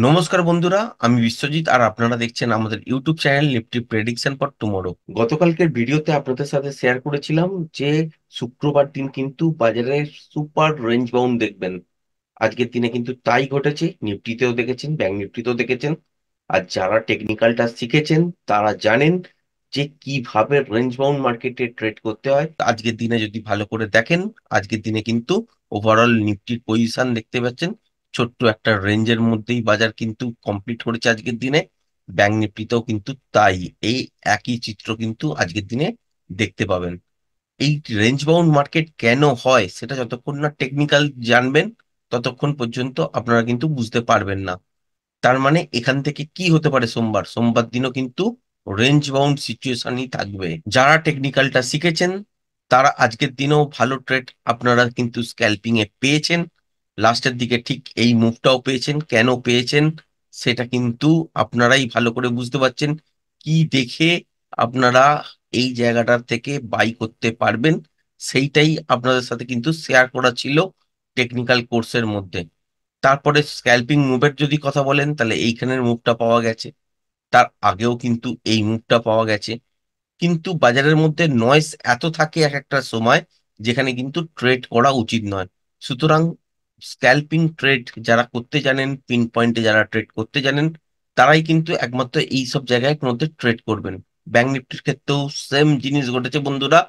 নমস্কার বন্ধুরা, আমি বিশ্বজিৎ আর আপনারা দেখছেন আমাদের YouTube channel Nifty prediction for tomorrow. গতকালকের ভিডিওতে আপনাদের সাথে শেয়ার করেছিলাম যে শুক্রবার দিন কিন্তু বাজারে সুপার রেঞ্জ বাউন্ড দেখবেন। আজকের দিনে কিন্তু তাই ঘটেছে, নিফটিতেও দেখেছেন, ব্যাংক নিফটিতেও দেখেছেন। আর যারা টেকনিক্যালটা শিখেছেন তারা জানেন যে কিভাবে রেঞ্জ বাউন্ড মার্কেটে ট্রেড করতে হয়। আজকের দিনে যদি ভালো করে দেখেন, আজকের দিনে কিন্তু ওভারঅল নিফটির পজিশন দেখতে পাচ্ছেন ছোট্ট একটা রেঞ্জের মধ্যেই বাজার কিন্তু কমপ্লিট করেছে আজকের দিনে। ব্যাংক নিফটিতেও কিন্তু তাই, এই একই চিত্র কিন্তু আজকের দিনে দেখতে পাবেন। এই রেঞ্জ বাউন্ড মার্কেট কেন হয় সেটা যতক্ষণ না টেকনিক্যাল জানবেন ততক্ষণ পর্যন্ত আপনারা কিন্তু বুঝতে পারবেন না। তার মানে এখান থেকে কি হতে পারে, সোমবার সোমবার দিনও কিন্তু রেঞ্জ বাউন্ড সিচুয়েশনই থাকবে। যারা টেকনিক্যালটা শিখেছেন তারা আজকের দিনেও ভালো ট্রেড আপনারা কিন্তু স্ক্যাল্পিং এ পেয়েছেন। লাস্টের দিকে ঠিক এই মুভটাও পেয়েছেন, কেন পেয়েছেন সেটা কিন্তু আপনারাই ভালো করে বুঝতে পারছেন। কি দেখে আপনারা এই জায়গাটার থেকে বাই করতে পারবেন সেইটাই আপনাদের সাথে কিন্তু শেয়ার করা ছিল টেকনিক্যাল কোর্সের মধ্যে। তারপরে স্ক্যাল্পিং মুভের যদি কথা বলেন তাহলে এইখানের মুভটা পাওয়া গেছে, তার আগেও কিন্তু এই মুভটা পাওয়া গেছে। কিন্তু বাজারের মধ্যে নয়েস এত থাকে এক একটা সময় যেখানে কিন্তু ট্রেড করা উচিত নয়। সুতরাং স্ক্যাল্পিং ট্রেড যারা করতে জানেন, পিন পয়েন্টে যারা ট্রেড করতে জানেন, তারাই কিন্তু একমাত্র এই সব জায়গায় মধ্যে ট্রেড করবেন। ব্যাংক নিফটির ক্ষেত্রেও সেম জিনিস ঘটেছে বন্ধুরা।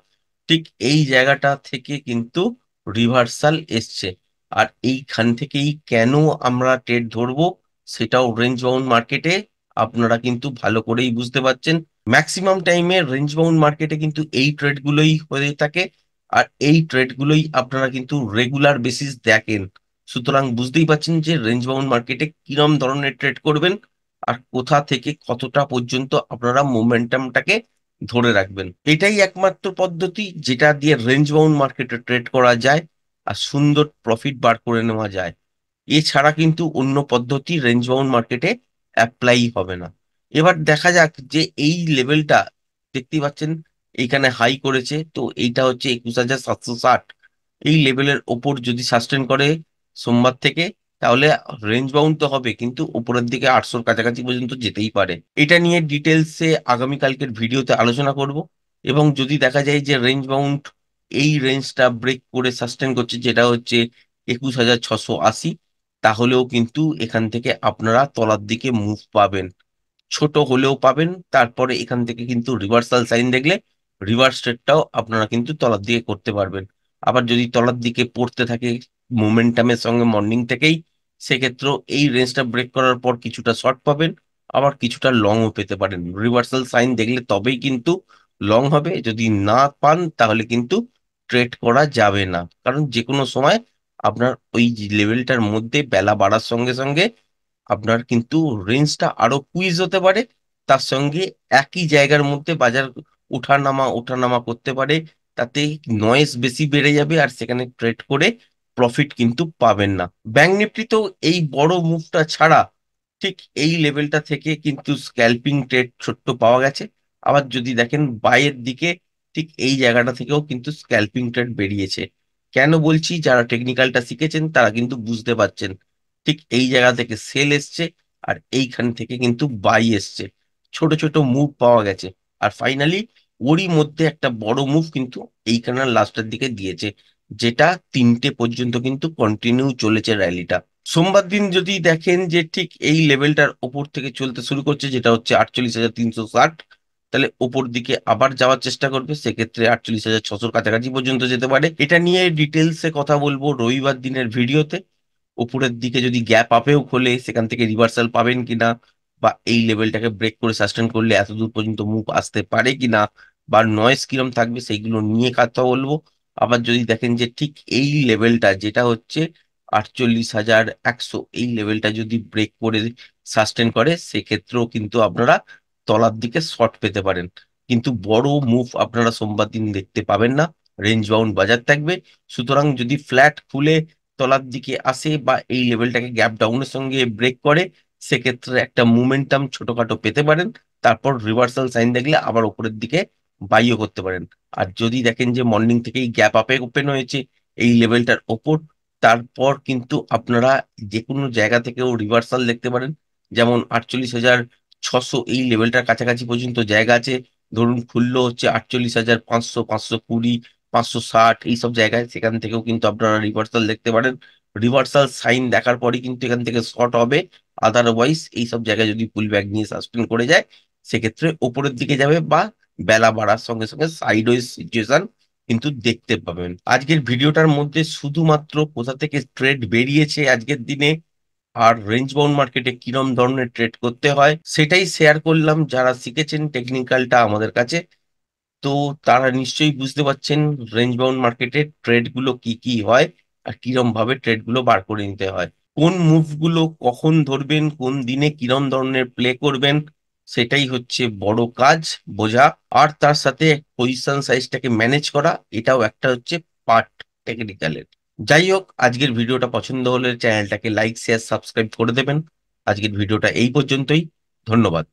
ঠিক এই জায়গাটা থেকে কিন্তু রিভার্সাল এসছে। আর এইখান থেকেই কেন আমরা ট্রেড ধরবো সেটাও রেঞ্জ বাউন্ড মার্কেটে আপনারা কিন্তু ভালো করেই বুঝতে পারছেন। ম্যাক্সিমাম টাইমে রেঞ্জ বাউন্ড মার্কেটে কিন্তু এই ট্রেড গুলোই হয়ে থাকে। আর এই ট্রেড গুলোই আপনারা কিন্তু রেগুলার বেসিস দেখেন। সুতরাং বুঝতেই পারছেন যে রেঞ্জ বাউন্ড মার্কেটে কিরম ধরনের ট্রেড করবেন আর কোথা থেকে কতটা পর্যন্ত আপনারা মোমেন্টামটাকে ধরে রাখবেন। এটাই একমাত্র পদ্ধতি যেটা দিয়ে রেঞ্জ বাউন্ড মার্কেটে ট্রেড করা যায় আর সুন্দর প্রফিট বার করে নেওয়া যায়। এছাড়া কিন্তু অন্য পদ্ধতি রেঞ্জ বাউন্ড মার্কেটে অ্যাপ্লাই হবে না। এবার দেখা যাক যে এই লেভেলটা দেখতেই পাচ্ছেন এইখানে হাই করেছে, তো এইটা হচ্ছে 21,760। এই লেভেলের ওপর যদি সাস্টেন করে সোমবার থেকে, তাহলে রেঞ্জ বাউন্ড তো হবে কিন্তু উপরের দিকে 800-র কাছাকাছি পর্যন্ত যেতেই পারে। এটা নিয়ে ডিটেলসে আগামীকালকের ভিডিওতে আলোচনা করব। এবং যদি দেখা যায় যে রেঞ্জ বাউন্ড এই রেঞ্জটা ব্রেক করে সাস্টেন করছে, যেটা হচ্ছে 21,680, তাহলেও কিন্তু এখান থেকে আপনারা তলার দিকে মুভ পাবেন, ছোট হলেও পাবেন। তারপরে এখান থেকে কিন্তু রিভার্সাল সাইন দেখলে রিভার্স ট্রেডটাও আপনারা কিন্তু তলার দিকে করতে পারবেন। আবার যদি তলার দিকে পড়তে থাকে মোমেন্টামের সঙ্গে মর্নিং থেকেই, সেক্ষেত্রেও এই রেঞ্জটা ব্রেক করার পর কিছুটা শর্ট পাবেন, আবার কিছুটা লংও পেতে পারেন। রিভার্সাল সাইন দেখলে তবেই কিন্তু লং হবে, যদি না পান তাহলে কিন্তু ট্রেড করা যাবে না। কারণ যে কোনো সময় আপনার ওই লেভেলটার মধ্যে বেলা বাড়ার সঙ্গে সঙ্গে আপনার কিন্তু রেঞ্জটা আরো কুইজ হতে পারে। তার সঙ্গে একই জায়গার মধ্যে বাজার ওঠানামা ওঠানামা করতে পারে। তাতে নয়েজ বেশি বেড়ে যাবে আর সেখানে ট্রেড করে প্রফিট কিন্তু পাবেন না। ব্যাংক নিফটিতেও এই বড় মুভটা ছাড়া ঠিক এই লেভেলটা থেকে কিন্তু স্ক্যাল্পিং ট্রেড ছোট্ট পাওয়া গেছে। আবার যদি দেখেন বাইয়ের দিকে ঠিক এই জায়গাটা থেকেও কিন্তু স্ক্যাল্পিং ট্রেড বেরিয়েছে। কেন বলছি, যারা টেকনিক্যালটা শিখেছেন তারা কিন্তু বুঝতে পারছেন ঠিক এই জায়গা থেকে সেল এসছে আর এইখান থেকে কিন্তু বাই এসছে। ছোট ছোট মুভ পাওয়া গেছে আর ফাইনালি ওরই মধ্যে একটা বড় মুভ কিন্তু এইখানে লাস্টের দিকে দিয়েছে, যেটা 3টে পর্যন্ত কিন্তু কন্টিনিউ চলেছে র্যালিটা। সোমবার দিন যদি দেখেন যে ঠিক এই লেভেলটার ওপর থেকে চলতে শুরু করছে, যেটা হচ্ছে 48,360, তাহলে ওপর দিকে আবার যাওয়ার চেষ্টা করবে, সেক্ষেত্রে 48,600-র কাছাকাছি পর্যন্ত যেতে পারে। এটা নিয়ে ডিটেলসে কথা বলবো রবিবার দিনের ভিডিওতে। উপরের দিকে যদি গ্যাপ আপেও খোলে সেখান থেকে রিভার্সাল পাবেন কিনা, বা এই লেভেলটাকে ব্রেক করে সাস্টেন করলে এত দূর পর্যন্ত মুভ আসতে পারে কিনা, বা নয়েজ কিরম থাকবে সেইগুলো নিয়ে কথা বলবো। আবার যদি দেখেন যে ঠিক এই লেভেলটা যেটা হচ্ছে 48,100, এই লেভেলটা যদি ব্রেক করে সাস্টেন করে সেক্ষেত্রেও কিন্তু আপনারা তলার দিকে শর্ট পেতে পারেন। কিন্তু বড় মুভ আপনারা সোমবার দিন দেখতে পাবেন না, রেঞ্জ বাউন্ড বাজার থাকবে। সুতরাং যদি ফ্ল্যাট খুলে তলার দিকে আসে বা এই লেভেলটাকে গ্যাপ ডাউনের সঙ্গে ব্রেক করে, সেক্ষেত্রে একটা মুমেন্টাম ছোটখাটো পেতে পারেন। তারপর রিভার্সাল সাইন দেখলে আবার উপরের দিকে বাইও করতে পারেন। আর যদি দেখেন যে মর্নিং থেকেই গ্যাপ আপে ওপেন হয়েছে এই লেভেলটার ওপর, তারপর কিন্তু আপনারা যেকোনো জায়গা থেকেও রিভার্সাল দেখতে পারেন। যেমন ৪৮,৬০০ এই লেভেলটার কাছাকাছি পর্যন্ত জায়গা আছে। ধরুন খুললো হচ্ছে ৪৮,৫০০, ৫২০, ৫৬০ এইসব জায়গায়। সেখান থেকেও কিন্তু আপনারা রিভার্সাল দেখতে পারেন। রিভার্সাল সাইন দেখার পরেই কিন্তু এখান থেকে শর্ট হবে। আদারওয়াইজ এইসব জায়গায় যদি পুল ব্যাক নিয়ে সাসপেন্ড করে যায়, সেক্ষেত্রে ওপরের দিকে যাবে বা বেলা বাড়ার সঙ্গে সঙ্গে সাইডওয়েজ সিচুয়েশন কিন্তু দেখতে পাবেন। আজকের ভিডিওটার মধ্যে শুধুমাত্র কোথা থেকে ট্রেড বেরিয়েছে আজকের দিনে আর রেঞ্জ বাউন্ড মার্কেটে কিরম ধরনের ট্রেড করতে হয় সেটাই শেয়ার করলাম। যারা শিখেছেন টেকনিক্যালটা আমাদের কাছে, তো তারা নিশ্চয়ই বুঝতে পারছেন রেঞ্জ বাউন্ড মার্কেটে ট্রেড গুলো কি কি হয় আর কিরম ভাবে ট্রেড গুলো বার করে নিতে হয়। কোন মুভ গুলো কখন ধরবেন, কোন দিনে কিরম ধরনের প্লে করবেন, সেটাই হচ্ছে বড় কাজ বোঝা। আর তার সাথে পজিশন সাইজটাকে ম্যানেজ করা, এটাও একটা হচ্ছে পার্ট টেকনিক্যালের। যাই হোক, আজকের ভিডিওটা পছন্দ হলে চ্যানেলটাকে লাইক শেয়ার সাবস্ক্রাইব করে দেবেন। আজকের ভিডিওটা এই পর্যন্তই। ধন্যবাদ।